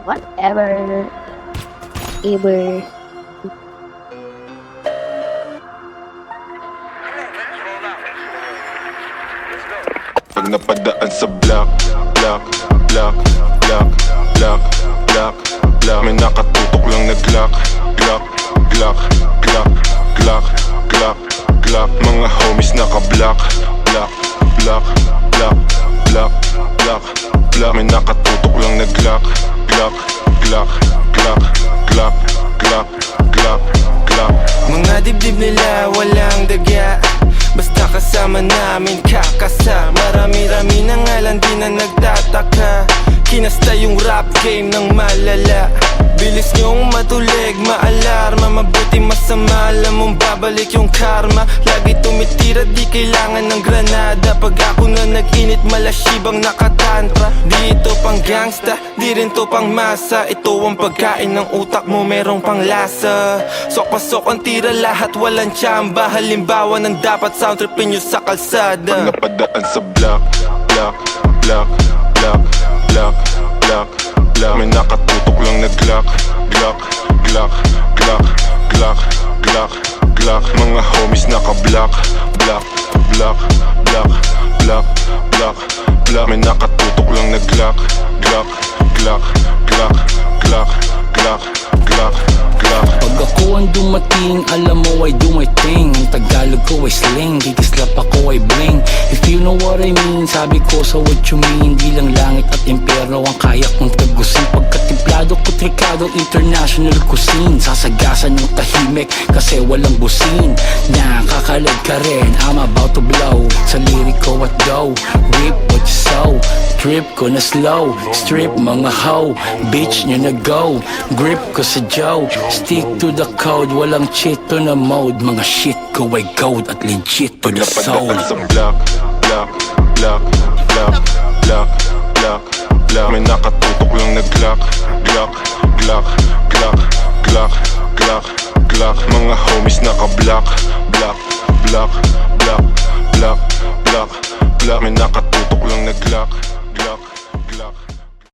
whatever. Ever. Pag napadaan sa block, block, block, block, block, block, block, may nakatutok lang na Glock, Glock, Glock, Glock, Glock, Glock, Glock. Mga homies naka-block, block, block, block, block, block, block. May nakatutok lang na Glock, Glock, Glock, Glock, Glock, Glock, Glock, Glock. Mga dibdib nila walang daga, basta kasama namin kakasa. Marami-rami na nga lang di na nagtataka. Kinasta yung rap game ng malala. Bilis nyong matulig, maalarma. Mabuti masama, alam mong babalik yung karma. Lagi tumitira, di kailangan ng granada. Pag ako na nag-init, malasibang nakatantra. Di ito pang gangsta, di rin to pang masa. Ito ang pagkain ng utak mo, merong pang lasa. Sok-pasok ang tira, lahat walang tsamba. Halimbawa ng dapat sound tripin nyo sa kalsada. Pag napadaan sa block, block, block, block, block, block, block, may nakatutok lang na Glock, Glock, Glock, Glock, Glock, Glock, Glock. Mga homies naka-block, block, block, block, block, block, block. May nakatutok lang na Glock, Glock, Glock, Glock, Glock, Glock, Glock, Glock. Pag ako ang dumating, alam mo I do my thing. Ang Tagalog ko ay sling, tikislap ako ay bling. If you know what I mean, sabi ko sa what you mean. Di lang langit at impyerno ang kaya kong tagusin. Pagkatimplado ko trikado, international cuisine. Sasagasan ng tahimik kasi walang busin. Nakakalag ka rin, I'm about to blow. Sa lirik ko at go, rip what you sow. Trip ko na slow, strip mga hoe. Bitch nyo na go, grip ko sa Joe. Stick to the code, walang cheat to na mode. Mga shit ko ay gold at legit to the soul. Napadaan sa block, block, block, block, block, block, block. May nakatutok lang na Glock, Glock, Glock, Glock, Glock, Glock, Glock. Mga homies naka-block, block, block, block, block, block, block. May nakatutok lang na Glock.